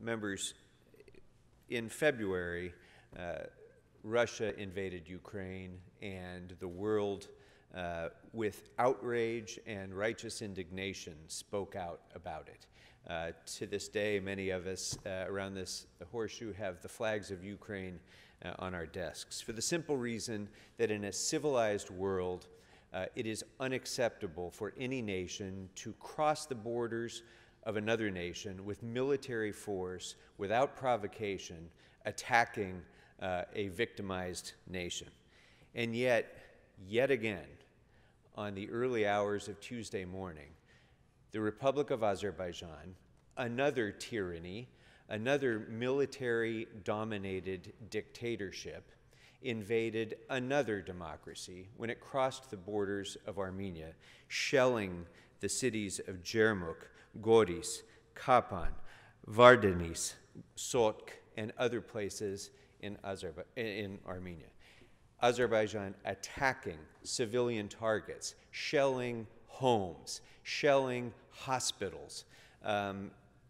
Members, in February, Russia invaded Ukraine, and the world, with outrage and righteous indignation, spoke out about it. To this day, many of us around this horseshoe have the flags of Ukraine on our desks, for the simple reason that in a civilized world, it is unacceptable for any nation to cross the borders of another nation with military force, without provocation, attacking a victimized nation. And yet again, on the early hours of Tuesday morning, the Republic of Azerbaijan, another tyranny, another military-dominated dictatorship, invaded another democracy when it crossed the borders of Armenia, shelling the cities of Jermuk, Goris, Kapan, Vardanis, Sotk, and other places in Armenia. Azerbaijan attacking civilian targets, shelling homes, shelling hospitals,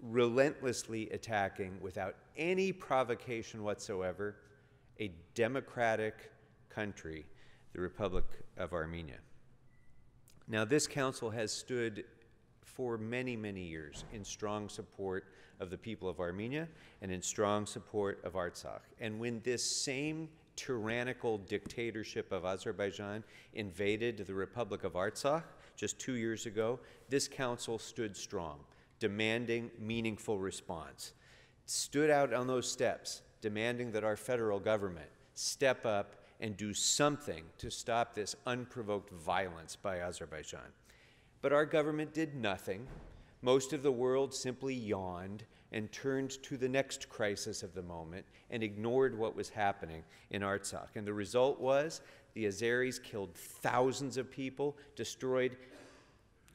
relentlessly attacking, without any provocation whatsoever, a democratic country, the Republic of Armenia. Now, this council has stood for many, many years in strong support of the people of Armenia and in strong support of Artsakh. And when this same tyrannical dictatorship of Azerbaijan invaded the Republic of Artsakh just 2 years ago, this council stood strong, demanding meaningful response, stood out on those steps, demanding that our federal government step up and do something to stop this unprovoked violence by Azerbaijan. But our government did nothing. Most of the world simply yawned and turned to the next crisis of the moment and ignored what was happening in Artsakh. And the result was the Azeris killed thousands of people, destroyed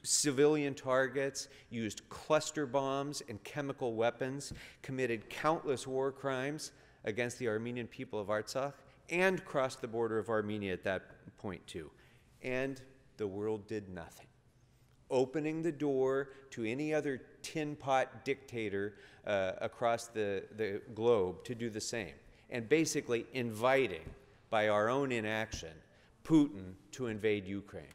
civilian targets, used cluster bombs and chemical weapons, committed countless war crimes against the Armenian people of Artsakh, and crossed the border of Armenia at that point too. And the world did nothing, opening the door to any other tin pot dictator across the globe to do the same, and basically inviting, by our own inaction, Putin to invade Ukraine.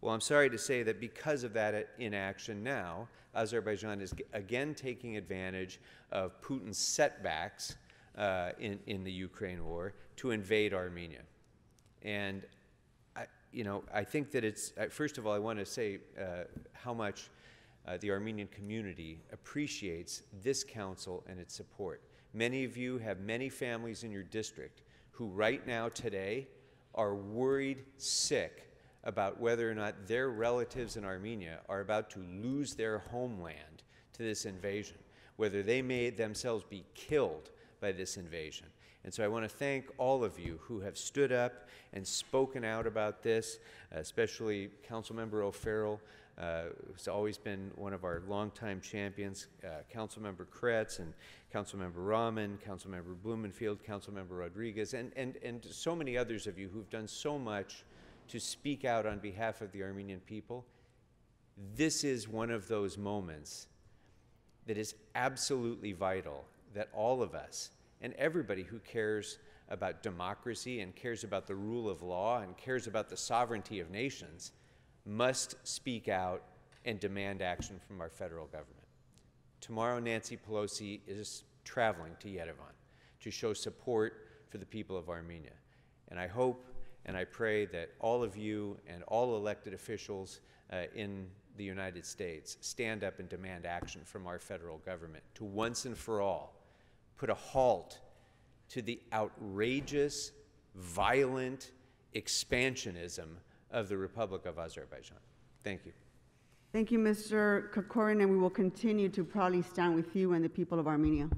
Well, I'm sorry to say that because of that inaction now, Azerbaijan is again taking advantage of Putin's setbacks in the Ukraine war to invade Armenia. And I think that it's, first of all, I want to say how much the Armenian community appreciates this council and its support. Many of you have many families in your district who right now today are worried sick about whether or not their relatives in Armenia are about to lose their homeland to this invasion, whether they may themselves be killed by this invasion. And so I want to thank all of you who have stood up and spoken out about this, especially Councilmember O'Farrell, who's always been one of our longtime champions, Councilmember Kretz and Councilmember Rahman, Councilmember Blumenfield, Councilmember Rodriguez, and so many others of you who've done so much to speak out on behalf of the Armenian people. This is one of those moments that is absolutely vital that all of us and everybody who cares about democracy and cares about the rule of law and cares about the sovereignty of nations must speak out and demand action from our federal government. Tomorrow, Nancy Pelosi is traveling to Yerevan to show support for the people of Armenia. And I hope and I pray that all of you and all elected officials in the United States stand up and demand action from our federal government to once and for all put a halt to the outrageous, violent expansionism of the Republic of Azerbaijan. Thank you. Thank you, Mr. Krekorian, and we will continue to proudly stand with you and the people of Armenia.